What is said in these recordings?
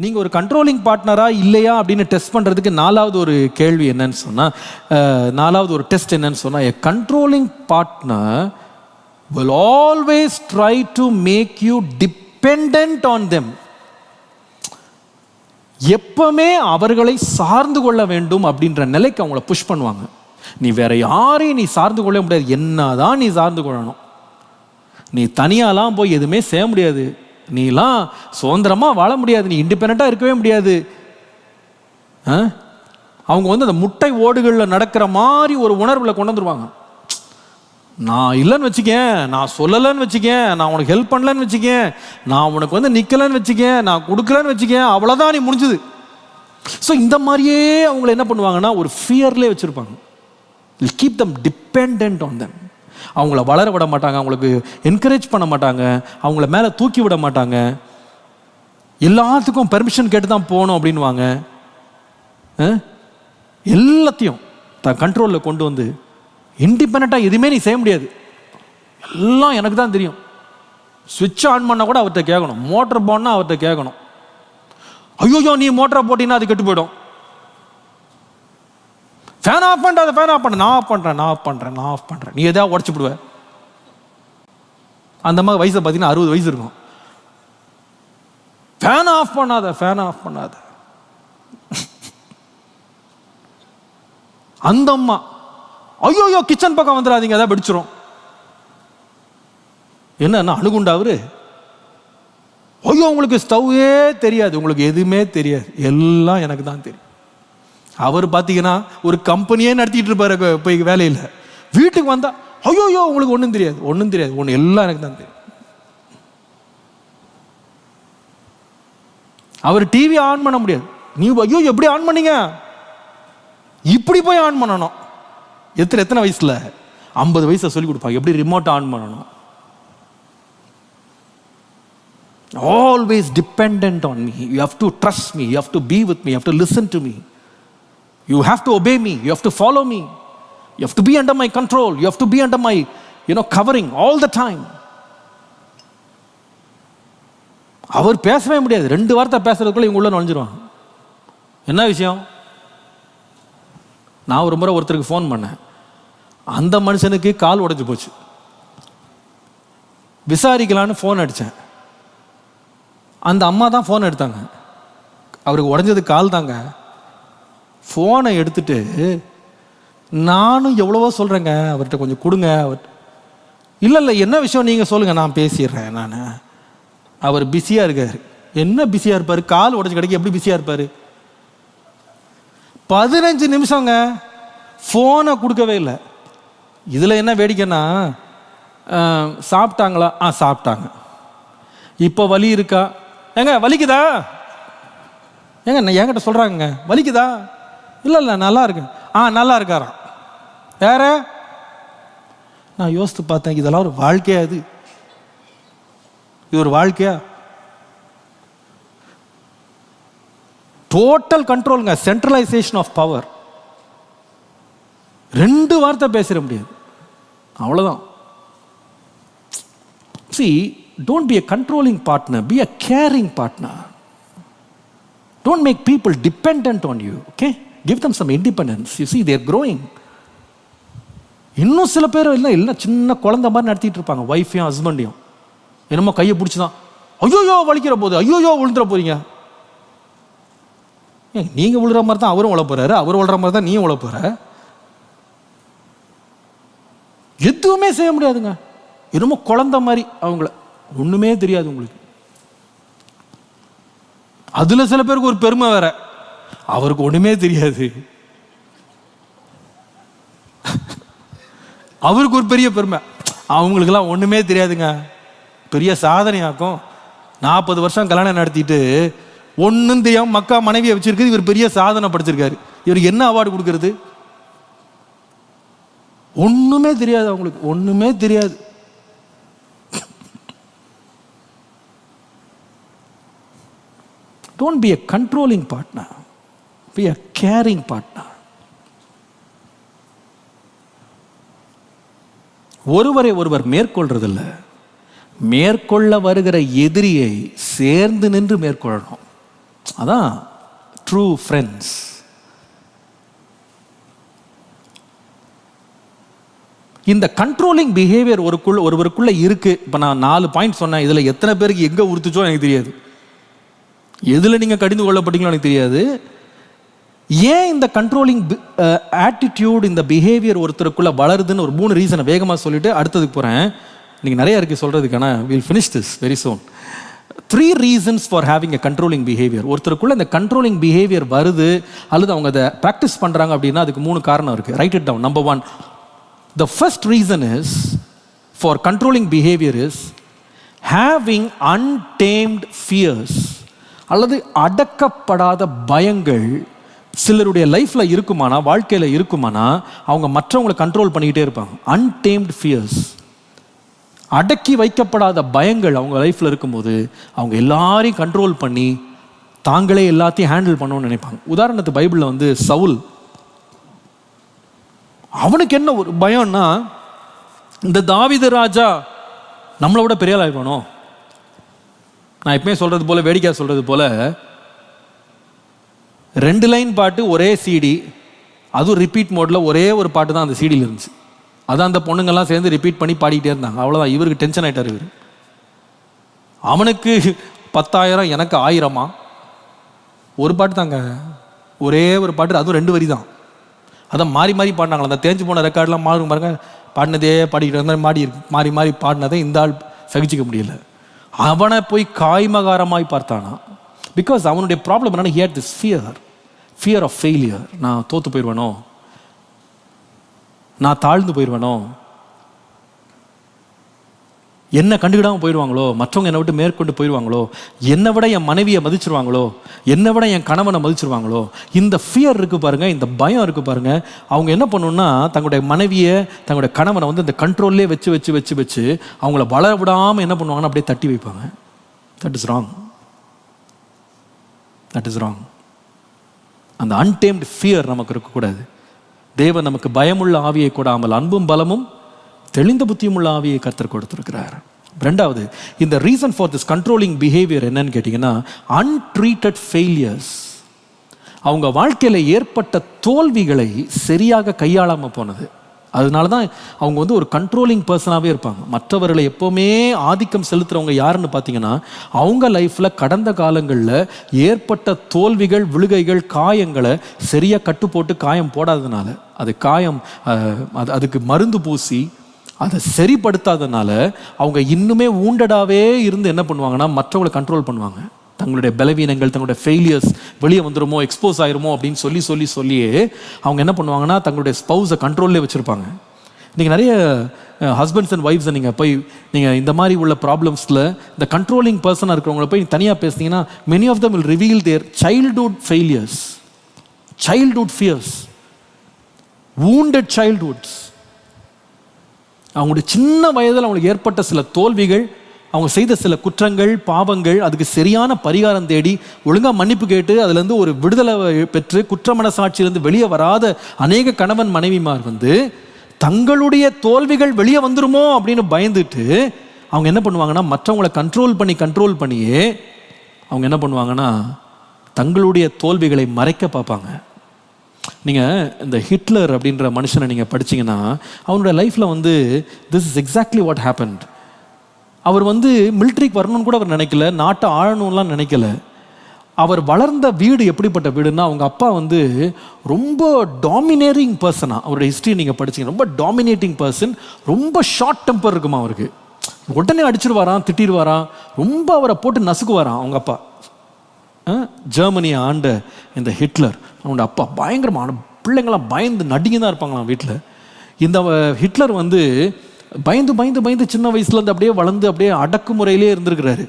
நீங்கள் ஒரு கண்ட்ரோலிங் பார்ட்னரா இல்லையா அப்படின்னு டெஸ்ட் பண்ணுறதுக்கு நாலாவது ஒரு கேள்வி என்னன்னு சொன்னால், நாலாவது ஒரு டெஸ்ட் என்னன்னு சொன்னால், a controlling partner will always try to make you dependent on them. எப்பவுமே அவர்களை சார்ந்து கொள்ள வேண்டும் அப்படின்ற நிலைக்கு அவங்கள புஷ் பண்ணுவாங்க. நீ வேற யாரையும் நீ சார்ந்து கொள்ள முடியாது, என்னதான் நீ சார்ந்து கொள்ளணும். நீ தனியாலாம் போய் எதுவுமே செய்ய முடியாது, நீலாம் சுதந்திரமாக வாழ முடியாது, நீ இண்டிபெண்ட்டாக இருக்கவே முடியாது. அவங்க வந்து அந்த முட்டை ஓடுகளில் நடக்கிற மாதிரி ஒரு உணர்வில் கொண்டு வந்துருவாங்க. நான் இல்லைன்னு வச்சுக்கேன், நான் சொல்லலைன்னு வச்சுக்கேன், நான் உனக்கு ஹெல்ப் பண்ணலன்னு வச்சுக்கேன், நான் உனக்கு வந்து நிற்கலன்னு வச்சுக்கேன், நான் கொடுக்கலன்னு வச்சுக்கேன், அவ்வளோதான் நீ முடிஞ்சுது. ஸோ இந்த மாதிரியே அவங்கள என்ன பண்ணுவாங்கன்னா ஒரு ஃபியர்லேயே வச்சுருப்பாங்க. Keep them depend on them. அவங்கள வளர விட மாட்டாங்க, அவங்களுக்கு என்கரேஜ் பண்ண மாட்டாங்க, அவங்கள மேலே தூக்கி விட மாட்டாங்க, எல்லாத்துக்கும் பெர்மிஷன் கேட்டு தான் போகணும் அப்படின்வாங்க. எல்லாத்தையும் தான் கண்ட்ரோலில் கொண்டு வந்து இண்டிபெண்ட்டாக எதுவுமே நீ செய்ய முடியாது, எல்லாம் எனக்கு தான் தெரியும். சுவிட்ச் ஆன் பண்ணால் கூட அவர்கிட்ட கேட்கணும், மோட்டர் போனால் அவர்கிட்ட கேட்கணும். ஐயோ நீ மோட்டரை போட்டிங்கன்னா அது கெட்டு போயிடும். ஃபேன் ஆஃப் பண்ணுறது, ஃபேன் ஆஃப் பண்ண, நான் ஆஃப் பண்ணுறேன், நீ எதாவது உடச்சி விடுவ. அந்த மாதிரி வயசை பார்த்தீங்கன்னா 60 வயசு இருக்கும். ஃபேன் ஆஃப் பண்ணாத. அந்த அம்மா ஐயோ கிச்சன் பக்கம் வந்துடாதீங்க, அதான் வெடிச்சிரும். என்ன அணுகுண்டா அவரு? ஐயோ உங்களுக்கு ஸ்டவ்வே தெரியாது, உங்களுக்கு எதுவுமே தெரியாது, எல்லாம் எனக்கு தான் தெரியும். அவர் பார்த்தீங்கன்னா ஒரு கம்பெனியே நடத்திட்டு இருப்பாரு போய் வேலையில். வீட்டுக்கு வந்தா ஐயோ உங்களுக்கு ஒன்றும் தெரியாது, ஒன்று எல்லாம் எனக்கு தான் தெரியும். அவர் டிவி ஆன் பண்ண முடியாது. நீ ஐயோ எப்படி ஆன் பண்ணீங்க? இப்படி போய் ஆன் பண்ணணும். எத்தனை வயசுல? 50 வயசுல சொல்லி கொடுப்பாங்க எப்படி ரிமோட் ஆன் பண்ணணும். Always dependent on me. You have to trust me. You have to be with me. You have to listen to me. You have to obey me. You have to follow me. You have to be under my control. You have to be under my, covering all the time. அவர் பேசவே முடியாது. 2 வார்த்தை பேசுறதுக்குள்ள இவங்க உள்ள நுழைஞ்சிருவாங்க. என்ன விஷயம்? நான் ஒரு முறை ஒருத்தருக்கு ஃபோன் பண்ணேன். அந்த மனுஷனுக்கு கால் உடைஞ்சு போச்சு. விசாரிக்கலான்னு ஃபோன் அடித்தேன். அந்த அம்மா தான் ஃபோன் எடுத்தாங்க. அவருக்கு உடஞ்சது கால் தாங்க. ஃபோனை எடுத்துட்டு நானும் எவ்வளவோ சொல்கிறேங்க, அவர்கிட்ட கொஞ்சம் கொடுங்க. அவர் இல்லை என்ன விஷயம் நீங்கள் சொல்லுங்கள், நான் பேசிடுறேன். அவர் பிஸியாக இருக்கார். என்ன பிஸியாக இருப்பார்? கால் உடஞ்சி கிடைக்க எப்படி பிஸியாக இருப்பார்? 15 நிமிஷங்க ஃபோனை கொடுக்கவே இல்லை. இதில் என்ன வேடிக்கைன்னா, சாப்பிட்டாங்களா? சாப்பிட்டாங்க. இப்போ வலி இருக்கா? ஏங்க வலிக்குதா? ஏங்க என்கிட்ட சொல்கிறாங்க வலிக்குதா? இல்லை நல்லா இருக்கு. நல்லா இருக்காராம். வேற? நான் யோசித்து பார்த்தேன், இதெல்லாம் ஒரு வாழ்க்கையா? இது ஒரு வாழ்க்கையா? டோட்டல் கண்ட்ரோலுங்க, சென்ட்ரலைசேஷன் ஆஃப் பவர். 2 வார்த்தை பேசிட முடியாது, அவ்வளோதான். See, don't be a controlling partner, be a caring partner. Don't make people dependent on you, okay? Give them some independence. You see, they're growing. இன்னும் சில பேர் இல்லை சின்ன குழந்தை மாதிரி நடத்திட்டு இருப்பாங்க. ஒய்ஃபையும் ஹஸ்பண்டையும் என்னமோ கையை பிடிச்சிதான், ஐயோ வலிக்கிற போது, ஐயோ விழுந்துட போறீங்க. நீங்கள் விழுற மாதிரி தான் அவரும் விழ போறாரு, அவர் விழுற மாதிரி தான் நீயும் விழ போற. எதுவுமே செய்ய முடியாதுங்க. என்னமோ குழந்தை மாதிரி அவங்கள, ஒண்ணுமே தெரியாது உங்களுக்கு. அதுல சில பேருக்கு ஒரு பெருமை வேற, அவருக்கு ஒண்ணுமே தெரியாது, அவருக்கு ஒரு பெரிய பெருமை, அவங்களுக்கெல்லாம் ஒண்ணுமே தெரியாதுங்க. பெரிய சாதனையாக்கும். 40 வருஷம் கல்யாணம் நடத்திட்டு ஒன்றும் தெரியாம மக்கா மனைவியை வச்சிருக்குது, இவர் பெரிய சாதனை படிச்சிருக்காரு. இவருக்கு என்ன அவார்டு கொடுக்கறது? ஒண்ணுமே தெரியாது, அவங்களுக்கு ஒண்ணுமே தெரியாது. Don't be a controlling partner, be a caring partner. ஒருவரை ஒருவர் மேற்கொள்ள வருகிற எதிரியை சேர்ந்து நின்று மேற்கொள்ளணும். அதான் ட்ரூ ஃப்ரெண்ட்ஸ். இந்த கண்ட்ரோலிங் பிஹேவியர் ஒருவருக்குள்ள இருக்கு. இப்போ நான் 4 பாயிண்ட் சொன்னேன். இதில் எத்தனை பேருக்கு எங்கே உறுத்துச்சோ எனக்கு தெரியாது, எதில் நீங்கள் கடிந்து கொள்ளப்பட்டீங்களோ எனக்கு தெரியாது. ஏன் இந்த கண்ட்ரோலிங் ஆட்டிடியூட், இந்த பிஹேவியர் ஒருத்தருக்குள்ள வளருதுன்னு ஒரு 3 ரீசனை வேகமாக சொல்லிட்டு அடுத்ததுக்கு போகிறேன். இன்னைக்கு நிறைய இருக்குது சொல்கிறதுக்கான. Will finish this very soon. 3 reasons for having a controlling behavior. ஒருத்தருக்குள்ள இந்த கண்ட்ரோலிங் பிஹேவியர் வருது அல்லது அவங்க அதை ப்ராக்டிஸ் பண்ணுறாங்க அப்படின்னா அதுக்கு 3 காரணம் இருக்குது. Write it down. Number 1, the first reason is for controlling behavior is having untamed fears. அல்லது அடக்கப்படாத பயங்கள் சிலருடைய லைஃப்ல இருக்குமானா, வாழ்க்கையில இருக்குமானா, அவங்க மற்றவங்களை கண்ட்ரோல் பண்ணிக்கிட்டே இருப்பாங்க. untamed fears, அடக்கி வைக்கப்படாத பயங்கள் அவங்க லைஃப்ல இருக்கும்போது அவங்க எல்லாரையும் கண்ட்ரோல் பண்ணி தாங்களே எல்லாத்தையும் ஹேண்டில் பண்ணணும்னு நினைப்பாங்க. உதாரணத்துக்கு பைபிளில் வந்து சவுல், அவனுக்கு என்ன ஒரு பயம்னா, இந்த தாவீது ராஜா நம்மளை விட பெரிய ஆள் ஆயிடுவானோ. நான் எப்பவுமே சொல்றது போல, வேடிக்கை சொல்றது போல, 2 லைன் பாட்டு ஒரே சிடி, அதுவும் ரிப்பீட் மோட்ல ஒரே ஒரு பாட்டு தான் அந்த சிடியில் இருந்துச்சு. அதான் அந்த பொண்ணுங்கெல்லாம் சேர்ந்து ரிப்பீட் பண்ணி பாடிக்கிட்டே இருந்தாங்க. அவ்வளோதான். இவருக்கு டென்ஷன் ஆகிட்டார். இவர், அவனுக்கு 10,000 எனக்கு 1000. ஒரு பாட்டு தாங்க, ஒரே ஒரு பாட்டு, அதுவும் 2 வரி தான். அதான் மாறி மாறி பாடினாங்களா. அந்த தேஞ்சு போன ரெக்கார்ட்லாம் மாறும் பாருங்க, பாடினதே பாடிக்கிட்டு இருந்தால் மாறி மாறி பாடினதை இந்த ஆள் சகிச்சிக்க முடியல. அவனை போய் காய்மகாரமாய் பார்த்தானா. பிகாஸ் அவனுடைய ப்ராப்ளம் என்னன்னா, he had this fear of failure. நான் தோத்து போயிடுவேனோ, நான் தாழ்ந்து போயிடுவேனோ, என்னை கண்டுக்கிடாமல் போயிடுவாங்களோ, மற்றவங்க என்னை விட்டு மேற்கொண்டு போயிடுவாங்களோ, என்னை விட என் மனைவியை மதிச்சிருவாங்களோ, என்னை விட என் கணவனை மதிச்சிருவாங்களோ. இந்த ஃபியர் இருக்குது பாருங்க, இந்த பயம் இருக்குது பாருங்க. அவங்க என்ன பண்ணணும்னா, தங்களுடைய மனைவியை, தங்களுடைய கணவனை வந்து இந்த கண்ட்ரோல்லே வச்சு வச்சு வச்சு வச்சு அவங்கள வளர விடாமல் என்ன பண்ணுவாங்கன்னா அப்படியே தட்டி வைப்பாங்க. That is wrong. That is wrong. அந்த அன்டேம்டு ஃபியர் நமக்கு இருக்கக்கூடாது. தேவன் நமக்கு பயமுள்ள ஆவியை கொடாமல் அன்பும் பலமும் தெளிந்த புத்தியும் உள்ள ஆவியை கர்த்தர் கொடுத்திருக்கிறார். 2வது, இந்த reason for this controlling behaviour என்னன்னு கேட்டிங்கன்னா, அன்ட்ரீட்டட் ஃபெயிலியர்ஸ். அவங்க வாழ்க்கையில் ஏற்பட்ட தோல்விகளை சரியாக கையாளாமல் போனது. அதனால தான் அவங்க வந்து ஒரு கண்ட்ரோலிங் பர்சனாகவே இருப்பாங்க. மற்றவர்களை எப்போவுமே ஆதிக்கம் செலுத்துகிறவங்க யாருன்னு பார்த்தீங்கன்னா, அவங்க லைஃப்பில் கடந்த காலங்களில் ஏற்பட்ட தோல்விகள், விழுகைகள், காயங்களை சரியாக கட்டு போட்டு காயம் போடாததுனால, அது காயம் அதுக்கு மருந்து பூசி அதை சரிப்படுத்தாதனால அவங்க இன்னுமே ஊண்டடாவே இருந்து என்ன பண்ணுவாங்கன்னா, மற்றவங்களை கண்ட்ரோல் பண்ணுவாங்க. தங்களுடைய பலவீனங்கள், தங்களுடைய ஃபெயிலியர்ஸ் வெளியே வந்துடுமோ, எக்ஸ்போஸ் ஆயிருமோ அப்படின்னு சொல்லியே அவங்க என்ன பண்ணுவாங்கன்னா, தங்களுடைய ஸ்பௌஸை கண்ட்ரோல்லே வச்சுருப்பாங்க. நீங்கள் நிறைய ஹஸ்பண்ட்ஸ் அண்ட் ஒய்ஃப்ஸை நீங்கள் இந்த மாதிரி உள்ள ப்ராப்ளம்ஸில் இந்த கண்ட்ரோலிங் பர்சனாக இருக்கிறவங்கள போய் தனியாக பேசுனீங்கன்னா, many of them will reveal their childhood failures, childhood fears, wounded childhoods. அவங்களுடைய சின்ன வயதில் அவங்களுக்கு ஏற்பட்ட சில தோல்விகள், அவங்க செய்த சில குற்றங்கள், பாவங்கள், அதுக்கு சரியான பரிகாரம் தேடி ஒழுங்காக மன்னிப்பு கேட்டு அதுலேருந்து ஒரு விடுதலை பெற்று குற்றமனசாட்சியிலேருந்து வெளியே வராத அநேக கணவன் மனைவிமார் வந்து தங்களுடைய தோல்விகள் வெளியே வந்துருமோ அப்படின்னு பயந்துட்டு அவங்க என்ன பண்ணுவாங்கன்னா, மற்றவங்களை கண்ட்ரோல் பண்ணியே அவங்க என்ன பண்ணுவாங்கன்னா, தங்களுடைய தோல்விகளை மறைக்க பார்ப்பாங்க. நீங்கள் இந்த ஹிட்லர் அப்படின்ற மனுஷனை நீங்கள் படிச்சீங்கன்னா, அவனோட லைஃப்பில் வந்து this is exactly what happened. அவர் வந்து மிலிட்ரிக்கு வரணும்னு கூட அவர் நினைக்கல, நாட்டை ஆளணும்லாம் நினைக்கல. அவர் வளர்ந்த வீடு எப்படிப்பட்ட வீடுன்னா, அவங்க அப்பா வந்து ரொம்ப டாமினேட்டிங் பர்சனாக, அவருடைய ஹிஸ்ட்ரி நீங்கள் படிச்சீங்க, ரொம்ப டாமினேட்டிங் பர்சன், ரொம்ப ஷார்ட் டெம்பர் இருக்குமா அவருக்கு. உடனே அடிச்சிருவாராம், திட்டிடுவாராம், ரொம்ப அவரை போட்டு நசுக்குவாராம் அவங்க அப்பா. ஜெர்மனியை ஆண்ட இந்த ஹிட்லர், அவனோட அப்பா பயங்கரமான, பிள்ளைங்களாம் பயந்து நடுங்கி தான் இருப்பாங்களாம் வீட்டில். இந்த ஹிட்லர் வந்து பயந்து சின்ன வயசுலேருந்து அப்படியே வளர்ந்து அப்படியே அடக்குமுறையிலே இருந்திருக்கிறாரு.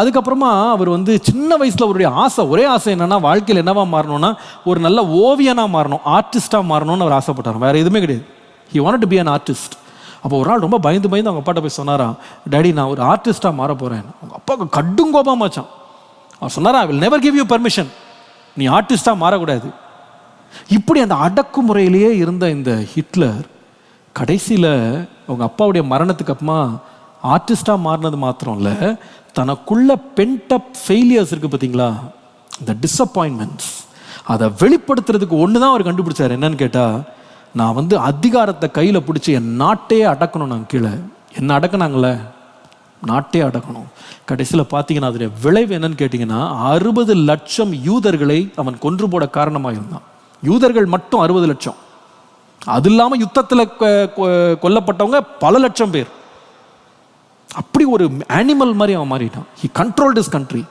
அதுக்கப்புறமா அவர் வந்து சின்ன வயசில் அவருடைய ஒரே ஆசை என்னன்னா, வாழ்க்கையில் என்னவா மாறணும்னா, ஒரு நல்ல ஓவியனாக மாறணும், ஆர்டிஸ்டாக மாறணும்னு அவர் ஆசைப்பட்டார். வேறு எதுவுமே கிடையாது. He wanted to be an artist. அப்போ ஒரு நாள் ரொம்ப பயந்து அவங்க அப்பாட்ட போய் சொன்னாராம், டாடி நான் ஒரு ஆர்டிஸ்டாக மாற போகிறேன். அவங்க அப்பாவுக்கு கடும் கோபமாச்சான். அவர் சொன்னாரா, I will never give you permission, நீ ஆர்டிஸ்டாக மாறக்கூடாது. இப்படி அந்த அடக்குமுறையிலேயே இருந்த இந்த ஹிட்லர் கடைசியில் அவங்க அப்பாவுடைய மரணத்துக்கு அப்புறமா ஆர்டிஸ்டாக மாறினது மாத்திரம் இல்லை, தனக்குள்ள பென்டப் ஃபெயிலியர்ஸ் இருக்குது பார்த்தீங்களா, இந்த டிஸப்பாயின்மெண்ட்ஸ் அதை வெளிப்படுத்துறதுக்கு ஒன்று தான் அவர் கண்டுபிடிச்சார். என்னன்னு கேட்டால், நான் வந்து அதிகாரத்தை கையில் பிடிச்சி என் நாட்டையே அடக்கணும். நான் கீழே என்ன அடக்கினாங்களே, நாட்டே அடக்கணும். கடைசியில் பார்த்தீங்கன்னா அதோடைய விளைவு என்னன்னு கேட்டிங்கன்னா, 60 லட்சம் யூதர்களை அவன் கொன்று போட காரணமாக இருந்தான். யூதர்கள் மட்டும் 60 லட்சம். அது இல்லாமல் யுத்தத்தில் கொல்லப்பட்டவங்க பல லட்சம் பேர். அப்படி ஒரு அனிமல் மாதிரி அவன் மாறிட்டான். He controlled his country.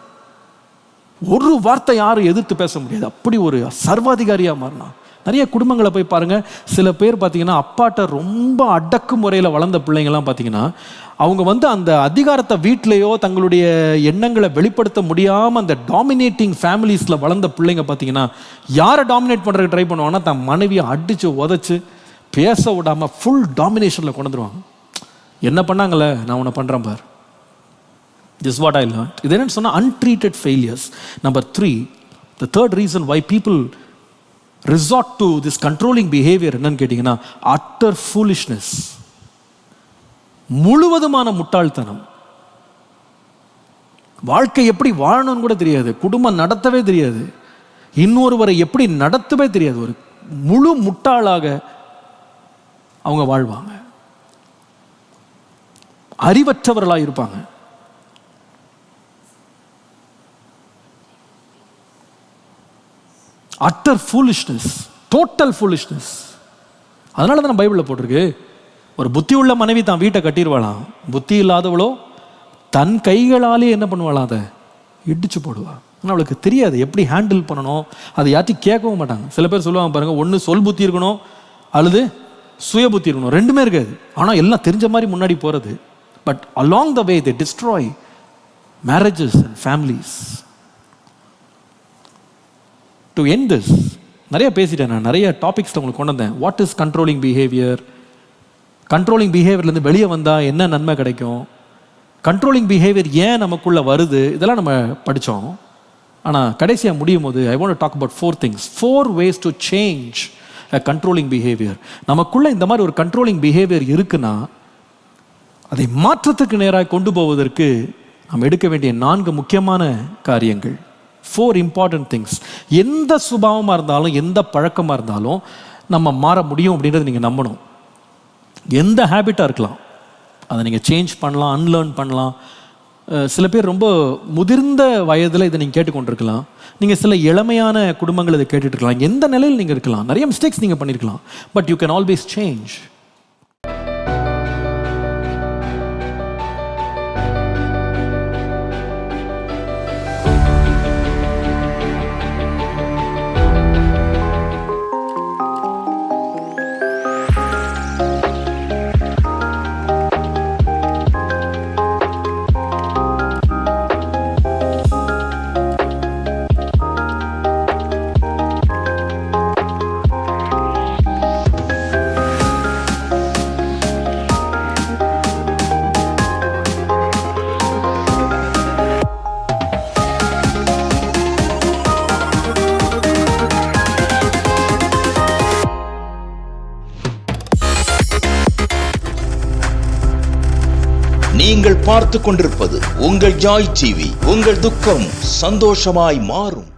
ஒரு வார்த்தை யாரும் எதிர்த்து பேச முடியாது. அப்படி ஒரு சர்வாதிகாரியாக மாறினான். நிறைய குடும்பங்களை போய் பாருங்க. சில பேர் பார்த்தீங்கன்னா அப்பாட்ட ரொம்ப அடக்கு முறையில் வளர்ந்த பிள்ளைங்கள்லாம் பார்த்தீங்கன்னா, அவங்க வந்து அந்த அதிகாரத்தை வீட்டிலையோ தங்களுடைய எண்ணங்களை வெளிப்படுத்த முடியாமல் அந்த டாமினேட்டிங் ஃபேமிலிஸில் வளர்ந்த பிள்ளைங்க பார்த்தீங்கன்னா, யாரை டாமினேட் பண்ணுறதுக்கு ட்ரை பண்ணுவாங்கன்னா, தன் மனைவியை அடித்து உதச்சி பேச விடாமல் ஃபுல் டாமினேஷனில் கொண்டு வந்துருவாங்க. என்ன பண்ணாங்களே, நான் உன்னை பண்ணுறேன் பார். This what I learned. இது என்னன்னு சொன்னால் untreated failures. Number 3, the third reason why people resort to this controlling behavior என்னன்னு கேட்டிங்கன்னா, utter foolishness. முழுவதுமான முட்டாள்தனம். வாழ்க்கை எப்படி வாழணும்னு கூட தெரியாது, குடும்பம் நடத்தவே தெரியாது, இன்னொருவரை எப்படி நடத்தவே தெரியாது. ஒரு முழு முட்டாளாக அவங்க வாழ்வாங்க. அறிவற்றவர்களாக இருப்பாங்க. utter foolishness, total foolishness. அதனால தான் பைபிளில் போட்டிருக்கு, ஒரு புத்தி உள்ள மனைவி தான் வீட்டை கட்டிடுவாளாம், புத்தி இல்லாதவளோ தன் கைகளாலே என்ன பண்ணுவாளாம், அதை இடிச்சு போடுவா. ஆனால் அவளுக்கு தெரியாது எப்படி ஹேண்டில் பண்ணணும். அதை யார்ட்டையும் கேட்கவும் மாட்டாங்க. சில பேர் சொல்லுவாங்க பாருங்க, ஒன்று சொல் புத்தி இருக்கணும் அல்லது சுய புத்தி இருக்கணும், ரெண்டுமே இருக்காது. ஆனால் எல்லாம் தெரிஞ்ச மாதிரி முன்னாடி போகிறது. But along the way they destroy marriages and families. To end this, நிறைய பேசிட்டேன் நான், நிறைய டாபிக்ஸில் உங்களுக்கு கொண்டு வந்தேன். What is controlling behaviour, controlling பிஹேவியர்லேருந்து வெளியே வந்தால் என்ன நன்மை கிடைக்கும், கண்ட்ரோலிங் பிஹேவியர் ஏன் நமக்குள்ளே வருது, இதெல்லாம் நம்ம படித்தோம். ஆனால் கடைசியாக முடியும் போது I want to talk about 4 things, 4 ways to change a controlling behavior. நமக்குள்ளே இந்த மாதிரி ஒரு கண்ட்ரோலிங் பிஹேவியர் இருக்குன்னா அதை மாற்றத்துக்கு நேராக கொண்டு போவதற்கு நாம் எடுக்க வேண்டிய 4 முக்கியமான காரியங்கள். 4 important things. எந்த சுபாவமாக இருந்தாலும் எந்த பழக்கமாக இருந்தாலும் நம்ம மாற முடியும் அப்படின்றத நீங்கள் நம்பணும். எந்த ஹேபிட்டாக இருக்கலாம், அதை நீங்கள் சேஞ்ச் பண்ணலாம், அன்லேர்ன் பண்ணலாம். சில பேர் ரொம்ப முதிர்ந்த வயதில் இதை நீங்கள் கேட்டுக்கொண்டிருக்கலாம். நீங்கள் சில இளமையான குடும்பங்கள் இதை கேட்டுட்டு இருக்கலாம். எந்த நிலையில் நீங்கள் இருக்கலாம், நிறைய மிஸ்டேக்ஸ் நீங்கள் பண்ணியிருக்கலாம். But you can always change. நீங்கள் பார்த்து கொண்டிருப்பது உங்கள் ஜாய் டிவி. உங்கள் துக்கம் சந்தோஷமாய் மாறும்.